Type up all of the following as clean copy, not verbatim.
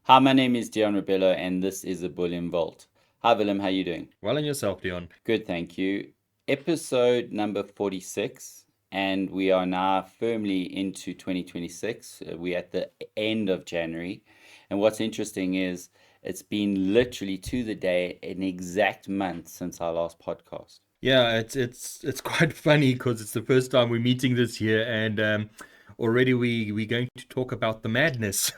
Hi, my name is Deon Rebello, and this is a Bullion Vault. Hi, Willem, how you doing? Well, and yourself, Deon. Good, thank you. Episode number 46, and we are now firmly into 2026. We're at the end of January, and what's interesting is it's been literally to the day an exact month since our last podcast. Yeah, it's quite funny because it's the first time we're meeting this year, and already we're going to talk about the madness.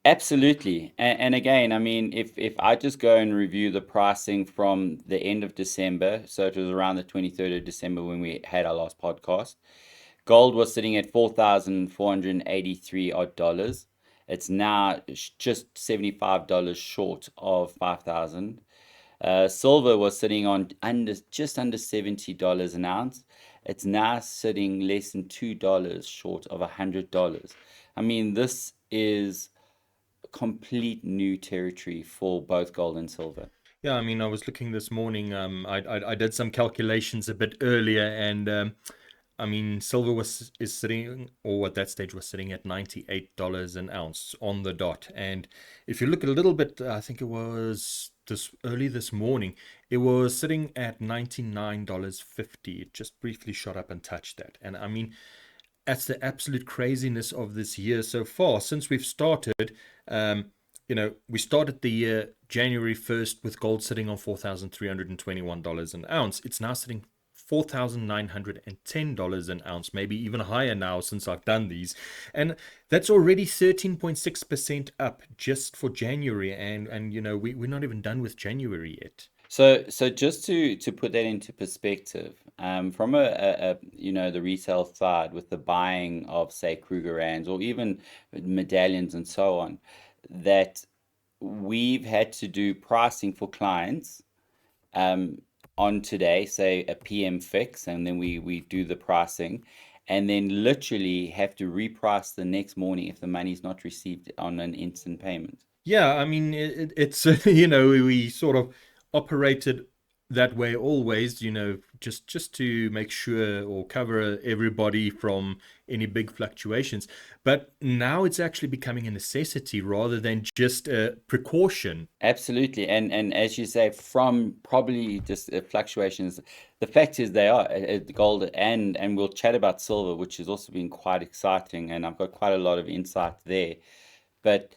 Absolutely. And again, I mean, if I just go and review the pricing from the end of December, so it was around the 23rd of December when we had our last podcast, gold was sitting at 4,483 odd dollars. It's now just $75 short of 5,000. Silver was sitting on just under $70 an ounce. It's now sitting less than $2 short of $100. I mean, this is complete new territory for both gold and silver. Yeah, I mean, I was looking this morning. I did some calculations a bit earlier, and I mean, silver is sitting, or at that stage was sitting at $98 an ounce on the dot. And if you look a little bit, I think it was this morning, it was sitting at $99.50. It just briefly shot up and touched that. And I mean, that's the absolute craziness of this year so far. Since we've started, we started the year January 1st with gold sitting on $4,321 an ounce. It's now sitting $4,910 an ounce, maybe even higher now since I've done these. And that's already 13.6% up just for January. And we're not even done with January yet. So just to put that into perspective, from the retail side with the buying of say Krugerrands or even medallions and so on, that we've had to do pricing for clients um, on today, say a PM fix, and then we do the pricing, and then literally have to reprice the next morning if the money's not received on an instant payment. Yeah, I mean, it's we sort of operated that way always, just to make sure or cover everybody from any big fluctuations. But now it's actually becoming a necessity rather than just a precaution. Absolutely, and as you say, from probably just fluctuations, the fact is they are gold, and we'll chat about silver, which has also been quite exciting, and I've got quite a lot of insight there. But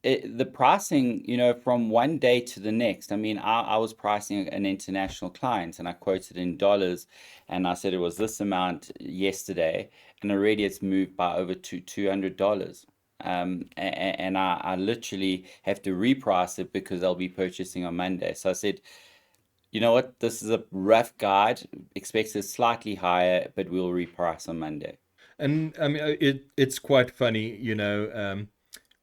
the pricing, from one day to the next. I mean, I was pricing an international client and I quoted in dollars and I said it was this amount yesterday and already it's moved by over to $200. And I literally have to reprice it because I'll be purchasing on Monday. So I said, you know what, this is a rough guide, expect it slightly higher, but we'll reprice on Monday. And I mean, it's quite funny,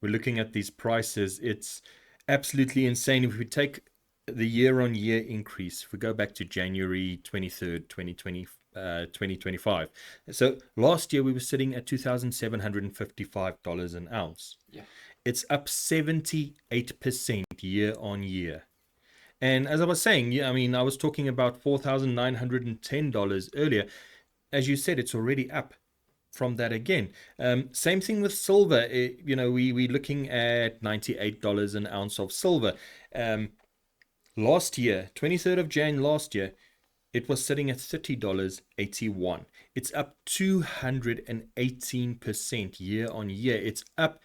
we're looking at these prices. It's absolutely insane. If we take the year-on-year increase, if we go back to January 23rd, 2025. So last year we were sitting at $2,755 an ounce. Yeah. It's up 78% year on year. And as I was saying, yeah, I mean, I was talking about $4,910 earlier. As you said, it's already up from that again. Same thing with silver. We're looking at $98 an ounce of silver. Um, Last year, 23rd of Jan last year, it was sitting at $30.81. It's up 218% year on year. It's up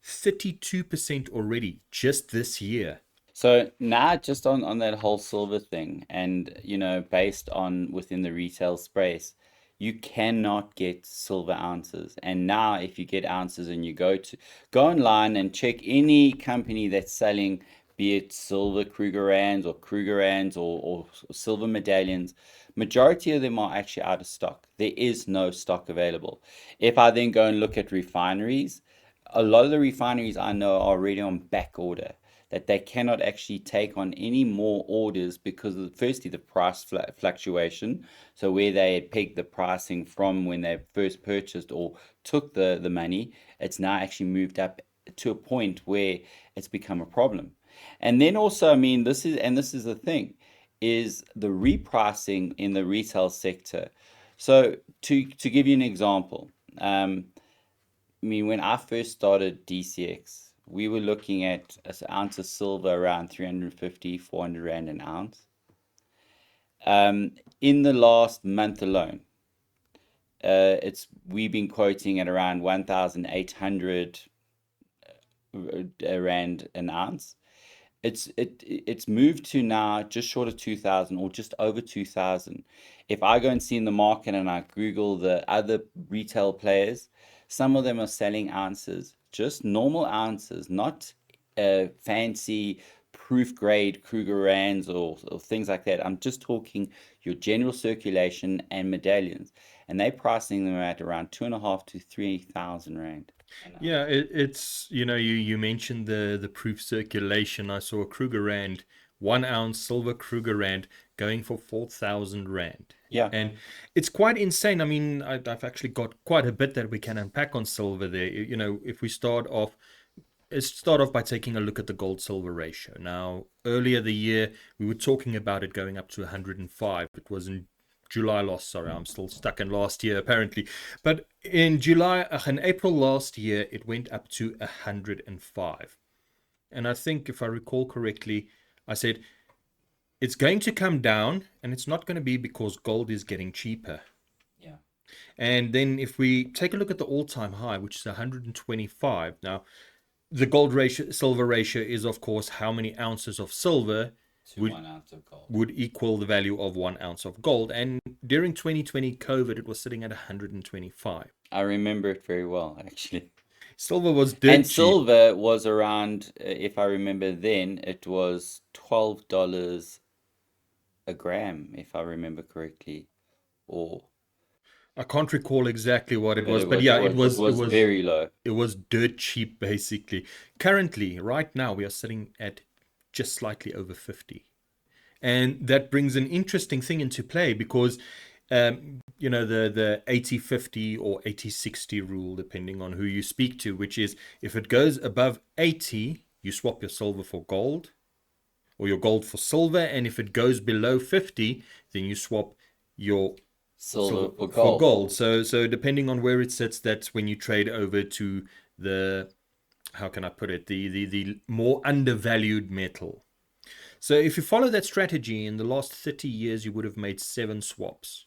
32% already just this year. So now just on that whole silver thing and based on within the retail space, you cannot get silver ounces. And now if you get ounces and you go online and check any company that's selling, be it silver Krugerrands or silver medallions, majority of them are actually out of stock. There is no stock available. If I then go and look at refineries, a lot of the refineries I know are already on back order, that they cannot actually take on any more orders because of firstly the price fluctuation. So where they had pegged the pricing from when they first purchased or took the money, it's now actually moved up to a point where it's become a problem. And then also, I mean, this is the thing, is the repricing in the retail sector. So to give you an example, I mean, when I first started DCX, we were looking at an ounce of silver around 350, 400 rand an ounce. In the last month alone, we've been quoting at around 1,800 rand an ounce. It's moved to now just short of 2,000 or just over 2,000. If I go and see in the market and I Google the other retail players, some of them are selling ounces, just normal ounces, not fancy proof grade Kruger Rands or things like that. I'm just talking your general circulation and medallions, and they're pricing them at around 2.5 to 3,000 rand an Yeah, ounce. it's you mentioned the proof circulation. I saw a Kruger Rand, 1 ounce silver Kruger Rand going for 4,000 Rand. Yeah. And it's quite insane. I mean, I've actually got quite a bit that we can unpack on silver there. If we start off by taking a look at the gold silver ratio. Now, earlier the year, we were talking about it going up to 105. It was in July last, sorry, I'm still stuck in last year apparently. But in April last year, it went up to 105. And I think if I recall correctly, I said it's going to come down and it's not going to be because gold is getting cheaper. Yeah. And then if we take a look at the all-time high, which is 125. Now, the gold ratio, silver ratio is, of course, how many ounces of silver To 1 ounce of gold. would equal the value of 1 ounce of gold. And during 2020 COVID, it was sitting at 125. I remember it very well, actually. Silver was And dirt cheap. silver was around, if I remember then, it was $12 a gram, if I remember correctly. Or, I can't recall exactly what it but was, but yeah, it was very low. it was dirt cheap basically. Currently, right now, we are sitting at just slightly over 50. And that brings an interesting thing into play because the 80-50 or 80-60 rule, depending on who you speak to, which is if it goes above 80, you swap your silver for gold or your gold for silver. And if it goes below 50, then you swap your Silver for for gold. gold. So depending on where it sits, that's when you trade over to the, how can I put it, the more undervalued metal. So if you follow that strategy, in the last 30 years, you would have made 7 swaps.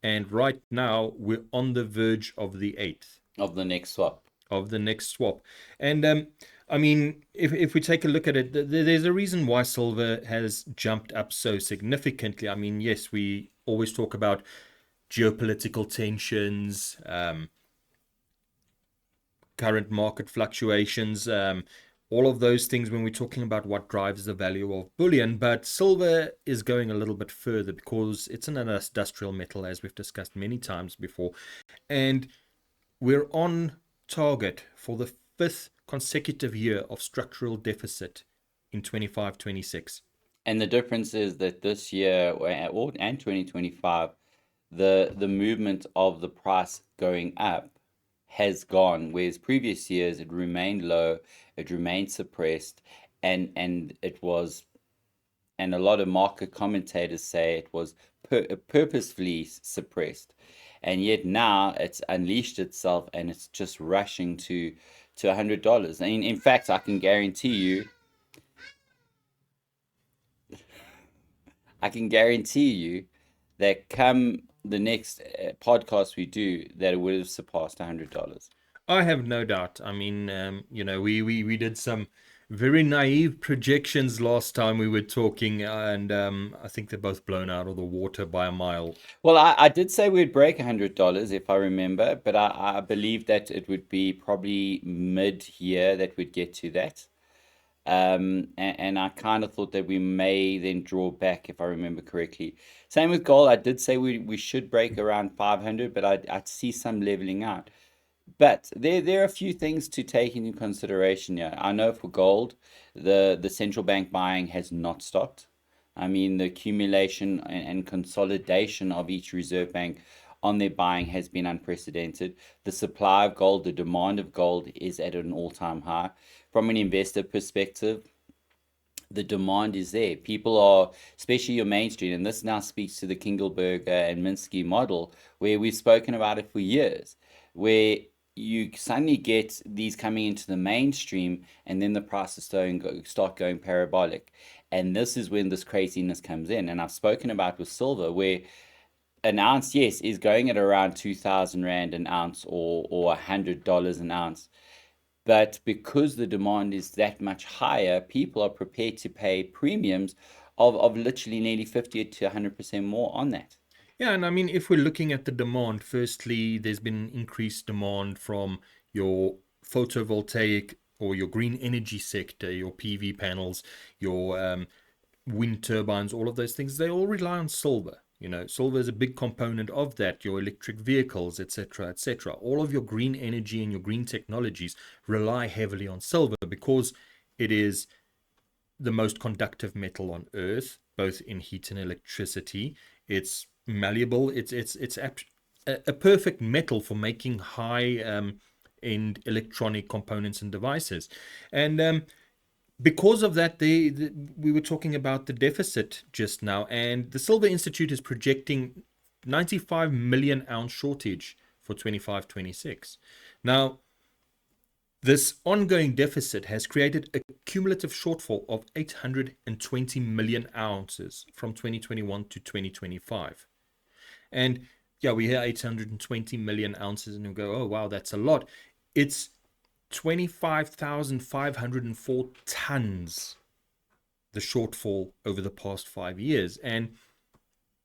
And right now, we're on the verge of the 8th. Of the next swap. Of the next swap. And I mean, if we take a look at it, there's a reason why silver has jumped up so significantly. I mean, yes, we always talk about geopolitical tensions, current market fluctuations, all of those things when we're talking about what drives the value of bullion. But silver is going a little bit further because it's an industrial metal, as we've discussed many times before. And we're on target for the 5th consecutive year of structural deficit in 25-26. And the difference is that this year and 2025, the movement of the price going up has gone, whereas previous years it remained low, it remained suppressed, and it was, and a lot of market commentators say it was purposefully suppressed, and yet now it's unleashed itself and it's just rushing to $100. And in fact, I can guarantee you that come the next podcast we do, that it would have surpassed $100. I have no doubt. I mean, we did some very naive projections last time we were talking, and I think they're both blown out of the water by a mile. Well, I did say we'd break $100 if I remember, but I believe that it would be probably mid-year that we'd get to that. And I kind of thought that we may then draw back, if I remember correctly. Same with gold. I did say we should break around 500, but I'd see some leveling out. But there are a few things to take into consideration here. I know for gold, the central bank buying has not stopped. I mean, the accumulation and consolidation of each reserve bank on their buying has been unprecedented. The supply of gold, the demand of gold is at an all-time high. From an investor perspective, the demand is there. People are, especially your mainstream, and this now speaks to the Kingelberger and Minsky model, where we've spoken about it for years, where you suddenly get these coming into the mainstream, and then the prices start going parabolic. And this is when this craziness comes in. And I've spoken about with silver, where an ounce, yes, is going at around 2,000 Rand an ounce, or $100 an ounce. But because the demand is that much higher, people are prepared to pay premiums of literally nearly 50 to 100% more on that. Yeah, and I mean, if we're looking at the demand, firstly, there's been increased demand from your photovoltaic or your green energy sector, your PV panels, your wind turbines, all of those things. They all rely on silver. You know, silver is a big component of that. Your electric vehicles, etc., etc. All of your green energy and your green technologies rely heavily on silver because it is the most conductive metal on Earth, both in heat and electricity. It's malleable. It's a perfect metal for making high end electronic components and devices. And because of that, we were talking about the deficit just now, and the Silver Institute is projecting 95 million ounce shortage for 25-26. Now, this ongoing deficit has created a cumulative shortfall of 820 million ounces from 2021 to 2025. And yeah, we hear 820 million ounces and we go, oh, wow, that's a lot. It's 25,504 tons, the shortfall over the past 5 years. And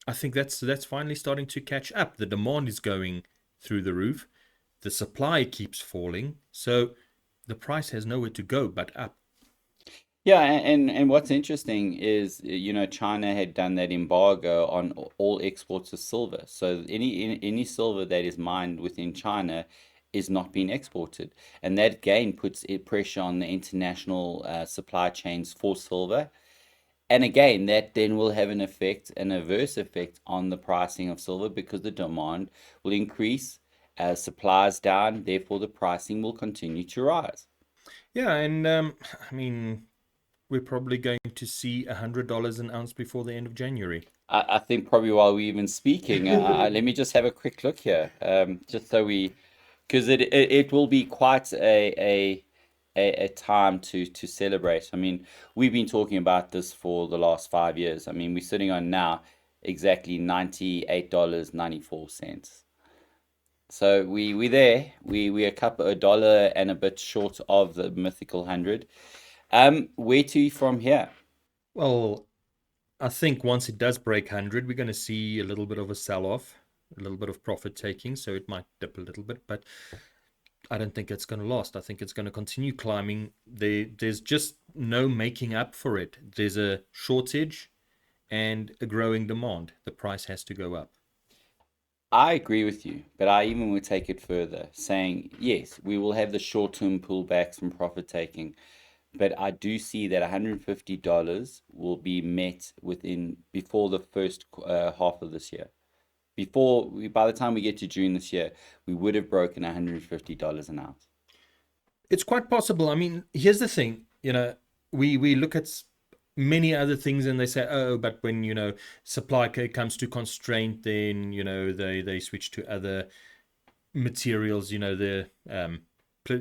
I think that's finally starting to catch up. The demand is going through the roof. The supply keeps falling. So the price has nowhere to go but up. Yeah, and what's interesting is, China had done that embargo on all exports of silver. So any silver that is mined within China is not being exported, and that again puts pressure on the international supply chains for silver. And again, that then will have an adverse effect on the pricing of silver, because the demand will increase as supply's down. Therefore, the pricing will continue to rise. Yeah, and I mean, we're probably going to see $100 an ounce before the end of January. I think probably while we're even speaking, let me just have a quick look here, just so because it will be quite a time to celebrate. I mean, we've been talking about this for the last 5 years. I mean, we're sitting on now exactly $98.94. So we there. We a dollar and a bit short of the mythical 100. Where to from here? Well, I think once it does break 100, we're going to see a little bit of a sell-off, a little bit of profit taking, so it might dip a little bit, but I don't think it's going to last. I think it's going to continue climbing. There's just no making up for it. There's a shortage and a growing demand. The price has to go up. I agree with you, but I even would take it further, saying yes, we will have the short-term pullbacks from profit taking, but I do see that $150 will be met before the first half of this year. By the time we get to June this year, we would have broken $150 an ounce. It's quite possible. I mean, here's the thing, we look at many other things and they say, oh, but when, supply comes to constraint, then, they switch to other materials, the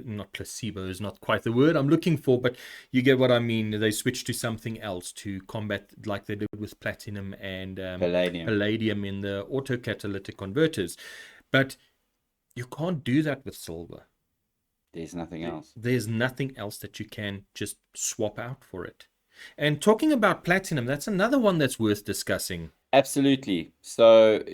not placebo is not quite the word I'm looking for, but you get what I mean. They switch to something else to combat, like they did with platinum and Palladium. palladium in the autocatalytic converters. But you can't do that with silver. There's nothing else. There's nothing else that you can just swap out for it. And talking about platinum, that's another one that's worth discussing. Absolutely. So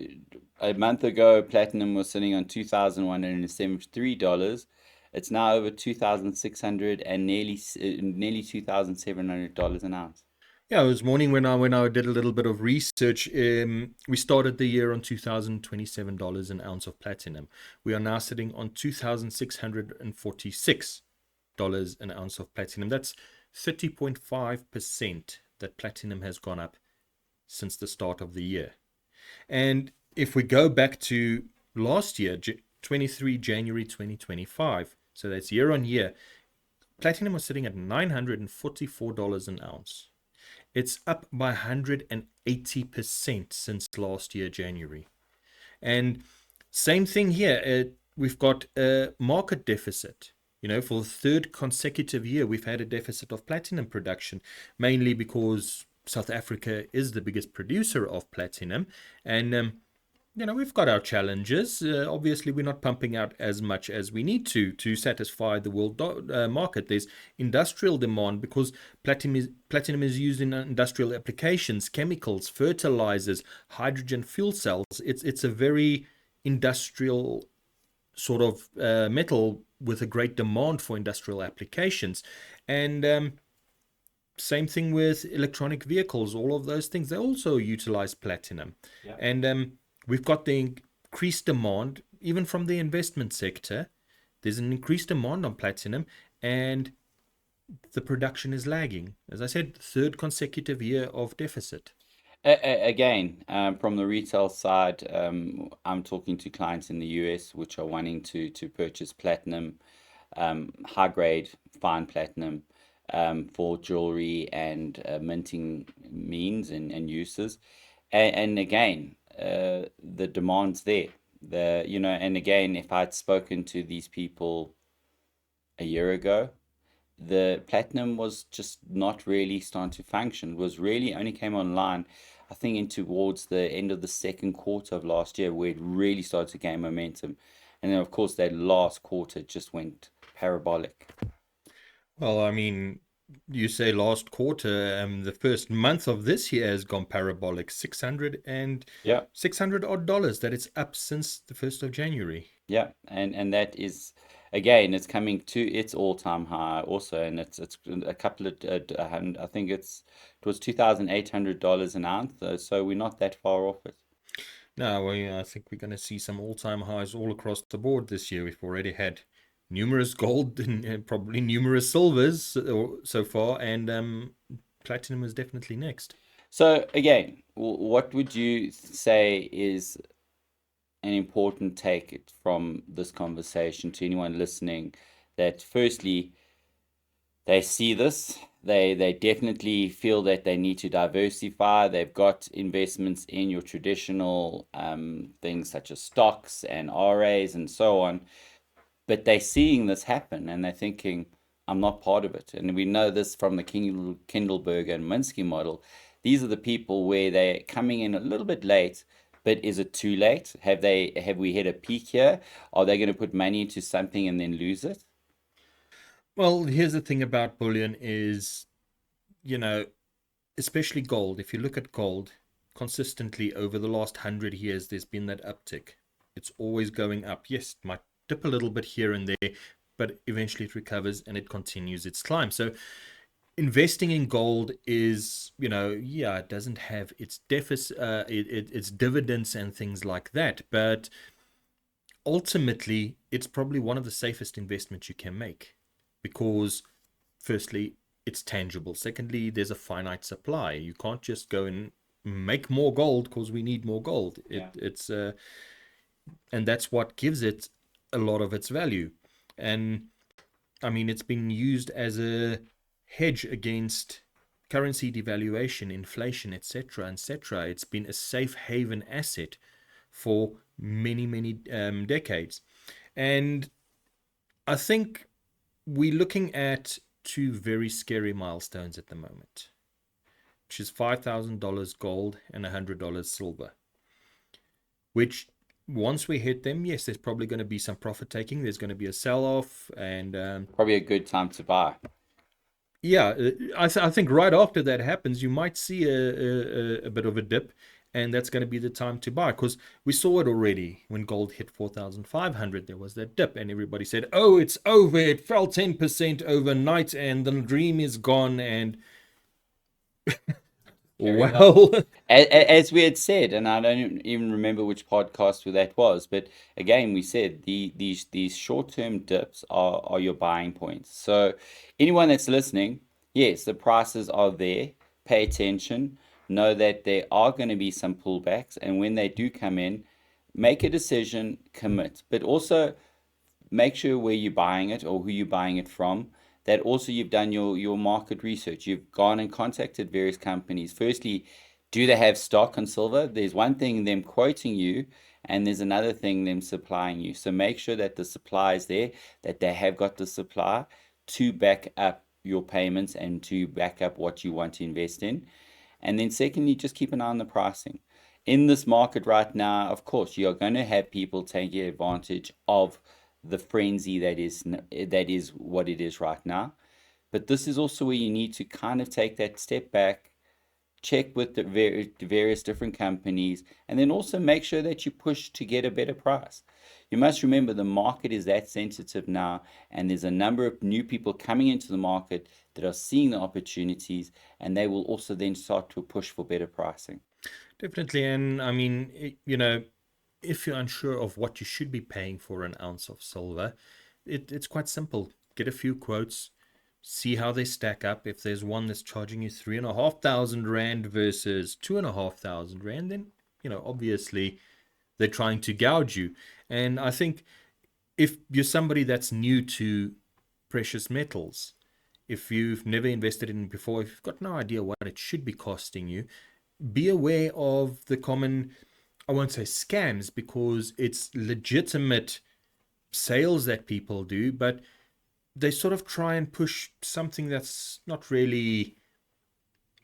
a month ago, platinum was sitting on $2,173. It's now over 2,600 and nearly $2,700 an ounce. Yeah, it was morning when I did a little bit of research. We started the year on $2,027 an ounce of platinum. We are now sitting on $2,646 an ounce of platinum. That's 30.5% that platinum has gone up since the start of the year. And if we go back to last year, 23 January 2025, so that's year on year, platinum was sitting at $944 an ounce. It's up by 180% since last year, January. And same thing here. we've got a market deficit. For the third consecutive year, we've had a deficit of platinum production, mainly because South Africa is the biggest producer of platinum. And we've got our challenges. Obviously, we're not pumping out as much as we need to satisfy the world market. There's industrial demand because platinum is used in industrial applications, chemicals, fertilizers, hydrogen fuel cells. It's a very industrial sort of metal with a great demand for industrial applications. And same thing with electronic vehicles, all of those things, they also utilize platinum. Yeah. And we've got the increased demand, even from the investment sector. There's an increased demand on platinum, and the production is lagging. As I said, third consecutive year of deficit. Again, from the retail side, I'm talking to clients in the US which are wanting to purchase platinum, high grade, fine platinum, for jewelry and minting means and uses. And again, the demand's there. And again, if I'd spoken to these people a year ago, the platinum was just not really starting to function. It was really only came online, I think, in towards the end of the second quarter of last year, where it really started to gain momentum. And then, of course, that last quarter just went parabolic. Well, I mean, you say last quarter, the first month of this year has gone parabolic, 600 odd dollars that it's up since the 1st of January. Yeah, and that is again, it's coming to its all-time high also, and it's a couple of I think it was $2,800 an ounce, so we're not that far off it. Now, I think we're going to see some all-time highs all across the board this year. We've already had numerous gold and probably numerous silvers so far, and platinum is definitely next. So again, what would you say is an important take from this conversation to anyone listening? That firstly, they see this, they definitely feel that they need to diversify. They've got investments in your traditional things such as stocks and RAs and so on, but they're seeing this happen and they're thinking, I'm not part of it. And we know this from the Kindleberger and Minsky model. These are the people where they're coming in a little bit late, but is it too late? Have we hit a peak here? Are they going to put money into something and then lose it? Well, here's the thing about bullion is, you know, especially gold. If you look at gold consistently over the last 100 years, there's been that uptick. It's always going up. Yes, it might dip a little bit here and there, but eventually it recovers and it continues its climb. So investing in gold is, yeah, it doesn't have its deficit, its dividends and things like that, but ultimately it's probably one of the safest investments you can make because, firstly, it's tangible. Secondly, there's a finite supply. You can't just go and make more gold because we need more gold. Yeah. And that's what gives it a lot of its value. And I mean, it's been used as a hedge against currency devaluation, inflation, etc., etc. It's been a safe haven asset for many, many decades. And I think we're looking at two very scary milestones at the moment, which is $5,000 gold and $100 silver, which once we hit them, yes, there's probably going to be some profit taking. There's going to be a sell-off, and Probably a good time to buy. yeah, I think right after that happens, you might see a bit of a dip, and that's going to be the time to buy because we saw it already when gold hit 4,500. There was that dip, and everybody said, "Oh, it's over. It fell 10% overnight, and the dream is gone." And Carry on. well, As we had said, and I don't even remember which podcast that was, but again, we said these short-term dips are your buying points. So anyone that's listening, yes, the prices are there. Pay attention. Know that there are going to be some pullbacks, and when they do come in, make a decision, commit. But also make sure where you're buying it or who you're buying it from, that also you've done your market research. You've gone and contacted various companies. Firstly, do they have stock on silver? There's one thing them quoting you and there's another thing them supplying you. So make sure that the supply is there, that they have got the supply to back up your payments and to back up what you want to invest in. And then secondly, just keep an eye on the pricing. In this market right now, of course, you're going to have people taking advantage of the frenzy that is what it is right now. But this is also where you need to kind of take that step back, check with the various different companies, and then also make sure that you push to get a better price. You must remember the market is that sensitive now, and there's a number of new people coming into the market that are seeing the opportunities, and they will also then start to push for better pricing. Definitely. And I mean, you know, if you're unsure of what you should be paying for an ounce of silver, it's quite simple. Get a few quotes, see how they stack up. If there's one that's charging you 3,500 Rand versus 2,500 Rand, then, you know, obviously they're trying to gouge you. And I think if you're somebody that's new to precious metals, if you've never invested in it before, if you've got no idea what it should be costing you, be aware of the common, I won't say scams, because it's legitimate sales that people do, but they sort of try and push something that's not really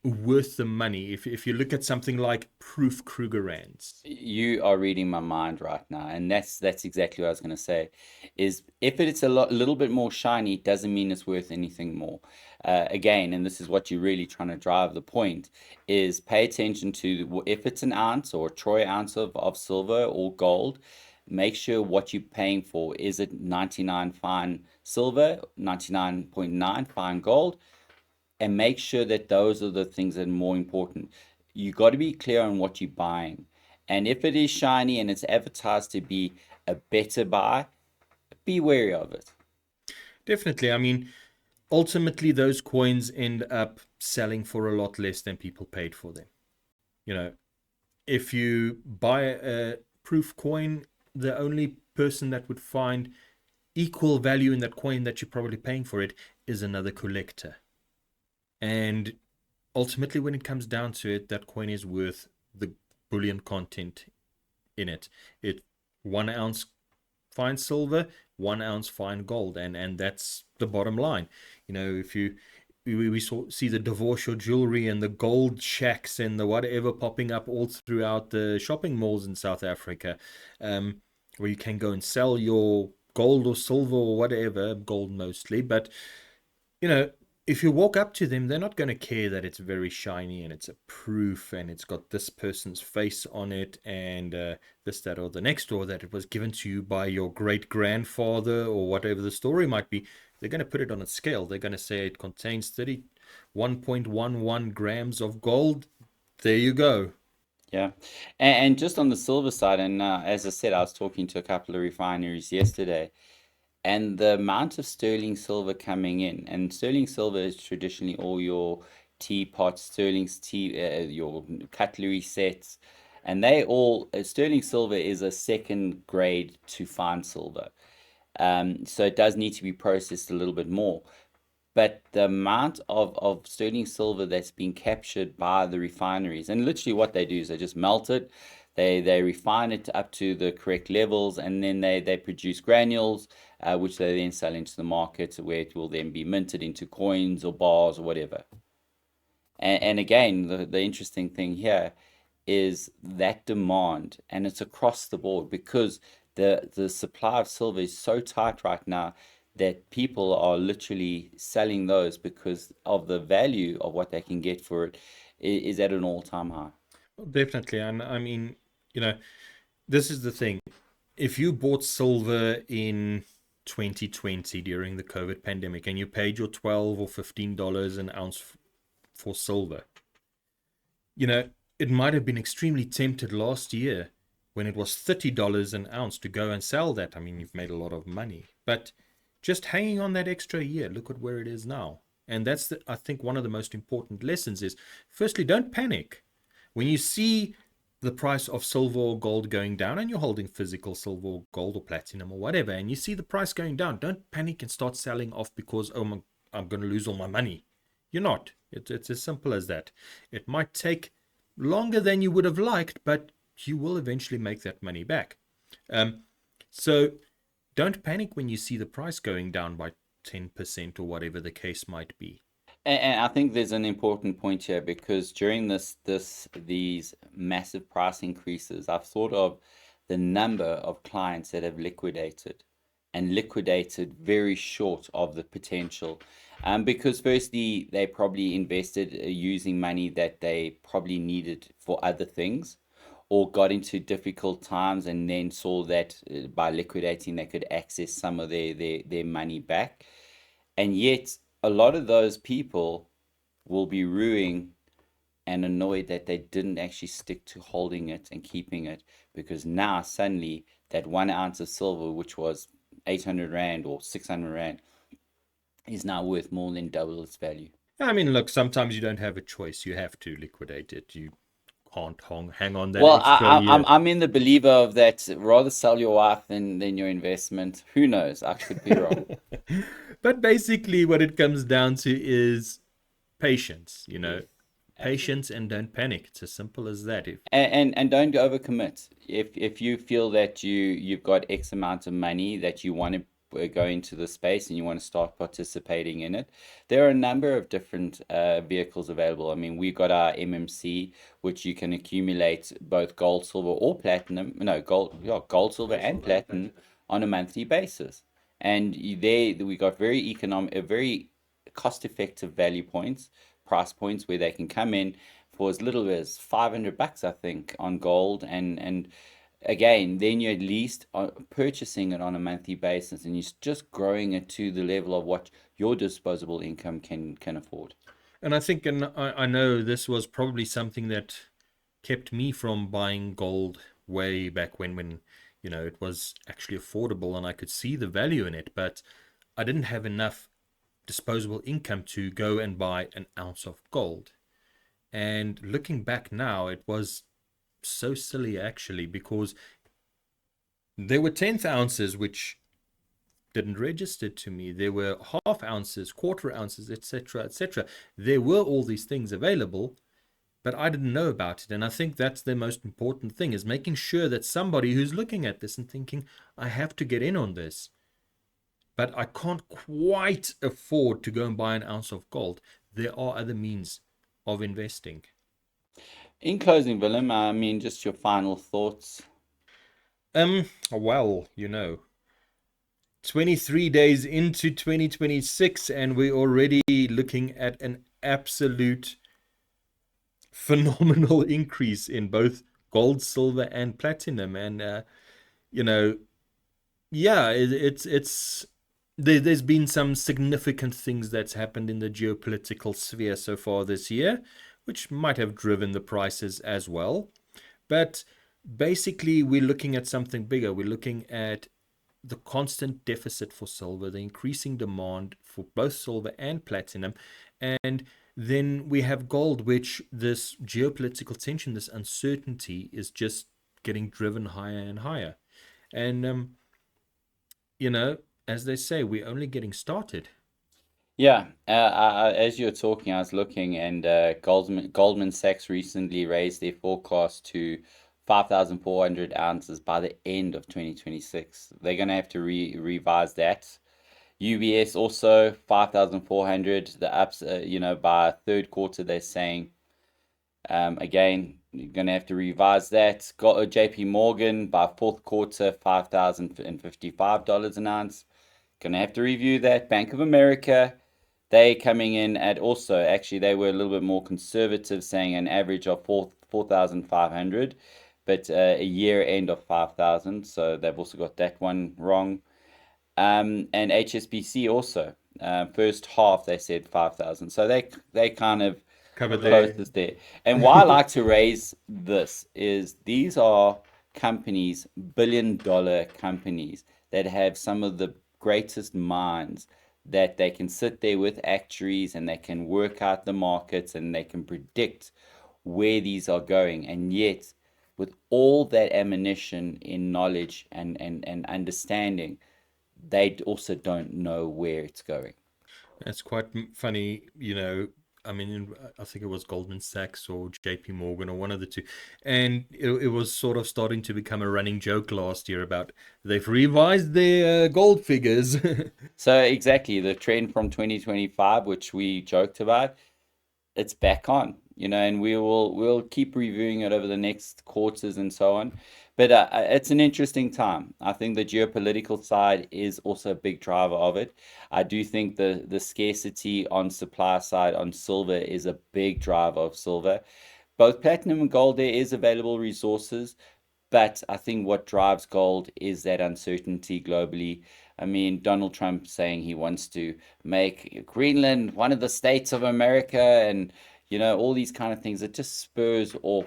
worth the money. If you look at something like proof Krugerrands. You are reading my mind right now, and that's exactly what I was going to say. Is if it's little bit more shiny, it doesn't mean it's worth anything more. Again, and this is what you're really trying to drive the point, is pay attention to if it's an ounce or a troy ounce of silver or gold. Make sure what you're paying for, is it 99 fine silver, 99.9 fine gold, and make sure that those are the things that are more important. You got to be clear on what you're buying. And if it is shiny and it's advertised to be a better buy, be wary of it. Definitely. I mean, ultimately, those coins end up selling for a lot less than people paid for them. You know, if you buy a proof coin, the only person that would find equal value in that coin that you're probably paying for it is another collector. And ultimately, when it comes down to it, that coin is worth the bullion content in it. It 1 ounce fine silver, 1 ounce fine gold, and that's the bottom line. You know, if you we see the divorce your jewelry and the gold shacks and the whatever popping up all throughout the shopping malls in South Africa, where you can go and sell your gold or silver or whatever, gold mostly. But you know, if you walk up to them, they're not going to care that it's very shiny and it's a proof and it's got this person's face on it and this, that, or the next, or that it was given to you by your great grandfather or whatever the story might be. They're going to put it on a scale. They're going to say it contains 31.11 grams of gold. There you go. Yeah. And just on the silver side, and as I said, I was talking to a couple of refineries yesterday, and the amount of sterling silver coming in, and sterling silver is traditionally all your teapots, your cutlery sets, and they all, sterling silver is a second grade to fine silver. So it does need to be processed a little bit more. But the amount of sterling silver that's been captured by the refineries, and literally what they do is they just melt it, they refine it up to the correct levels, and then they produce granules, which they then sell into the market where it will then be minted into coins or bars or whatever. And again, the interesting thing here is that demand, and it's across the board because the supply of silver is so tight right now that people are literally selling those because of the value of what they can get for it is at an all-time high. Well, definitely. And I mean, you know, this is the thing. If you bought silver in 2020 during the COVID pandemic and you paid your $12 or $15 an ounce for silver, you know, it might have been extremely tempted last year when it was $30 an ounce to go and sell that. I mean, you've made a lot of money, but just hanging on that extra year, look at where it is now. And that's, I think, one of the most important lessons is, firstly, don't panic. When you see the price of silver or gold going down and you're holding physical silver or gold or platinum or whatever, and you see the price going down, don't panic and start selling off because, oh, I'm going to lose all my money. You're not. It's as simple as that. It might take longer than you would have liked, but you will eventually make that money back. So don't panic when you see the price going down by 10% or whatever the case might be. And I think there's an important point here because during these massive price increases, I've thought of the number of clients that have liquidated and liquidated very short of the potential. Because firstly, they probably invested using money that they probably needed for other things, or got into difficult times and then saw that by liquidating they could access some of their money back. And yet, a lot of those people will be ruining and annoyed that they didn't actually stick to holding it and keeping it, because now suddenly that 1 ounce of silver, which was 800 Rand or 600 Rand, is now worth more than double its value. I mean, look, sometimes you don't have a choice. You have to liquidate it. You can't hang on that Well, extra year. I'm in the believer of that rather sell your wife than your investment. Who knows? I could be wrong. But basically, what it comes down to is patience, Yes, absolutely. patience and don't panic. It's as simple as that. If And don't overcommit. If you feel that you've got X amount of money that you want to go into the space and you want to start participating in it, there are a number of different vehicles available. I mean, we've got our MMC, which you can accumulate both gold, silver, or platinum. No, gold, yeah, gold, silver, and platinum on a monthly basis. And there we got very economic, very cost-effective value points, price points where they can come in for as little as $500, I think, on gold, and again, then you're at least purchasing it on a monthly basis, and you're just growing it to the level of what your disposable income can afford. and I think, and I know this was probably something that kept me from buying gold way back when it was actually affordable and I could see the value in it, but I didn't have enough disposable income to go and buy an ounce of gold. And looking back now, it was so silly actually, because there were 10th ounces which didn't register to me. There were half ounces, quarter ounces, etc., etc. There were all these things available, but I didn't know about it. And I think that's the most important thing, is making sure that somebody who's looking at this and thinking, I have to get in on this, but I can't quite afford to go and buy an ounce of gold. There are other means of investing. In closing, Willem, I mean, just your final thoughts. Well, 23 days into 2026, and we're already looking at an absolute phenomenal increase in both gold, silver, and platinum. And you know, yeah, it's there's been some significant things that's happened in the geopolitical sphere so far this year, which might have driven the prices as well. But basically, we're looking at something bigger. We're looking at the constant deficit for silver, the increasing demand for both silver and platinum, and then we have gold, which this geopolitical tension, this uncertainty is just getting driven higher and higher. And, as they say, we're only getting started. Yeah, as you were talking, I was looking, and Goldman Sachs recently raised their forecast to 5,400 ounces by the end of 2026. They're going to have to revise that. UBS also 5,400. The ups, by third quarter, they're saying. Again, you're going to have to revise that. Got a JP Morgan by fourth quarter, $5,055 an ounce. Gonna have to review that. Bank of America, they coming in at also, actually they were a little bit more conservative, saying an average of 4,500, but a year end of 5,000. So they've also got that one wrong. And HSBC also, first half they said 5,000. So they kind of Covered there. closest there. And why I like to raise this is these are companies, billion-dollar companies, that have some of the greatest minds, that they can sit there with actuaries and they can work out the markets and they can predict where these are going. And yet, with all that ammunition in knowledge and understanding, they also don't know where it's going. It's quite funny, I mean, I think it was Goldman Sachs or JP Morgan or one of the two. And it was sort of starting to become a running joke last year about they've revised their gold figures. So exactly the trend from 2025, which we joked about, it's back on, and we'll keep reviewing it over the next quarters and so on. But it's an interesting time. I think the geopolitical side is also a big driver of it. I do think the scarcity on supply side on silver is a big driver of silver. Both platinum and gold, there is available resources, but I think what drives gold is that uncertainty globally. I mean, Donald Trump saying he wants to make Greenland one of the states of America, and all these kind of things. It just spurs off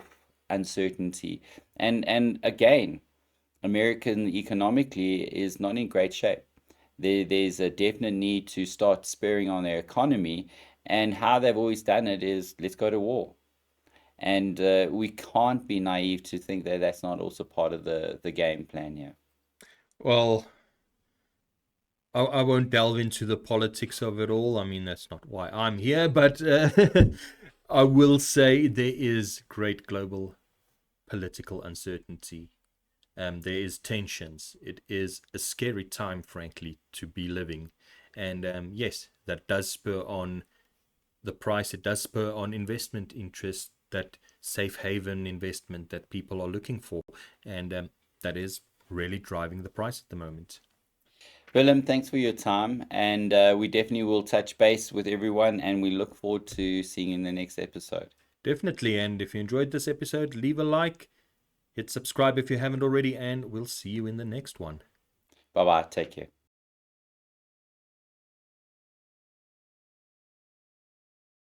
uncertainty. And again, American economically is not in great shape. There's a definite need to start spurring on their economy, and how they've always done it is let's go to war. And we can't be naive to think that that's not also part of the game plan here. Well, I won't delve into the politics of it all. I mean, that's not why I'm here, but I will say there is great global political uncertainty. There is tensions. It is a scary time, frankly, to be living. And yes, that does spur on the price. It does spur on investment interest, that safe haven investment that people are looking for. And that is really driving the price at the moment. Willem, thanks for your time, and we definitely will touch base with everyone, and we look forward to seeing you in the next episode. Definitely. And if you enjoyed this episode, leave a like, hit subscribe if you haven't already, and we'll see you in the next one. Bye bye. Take care.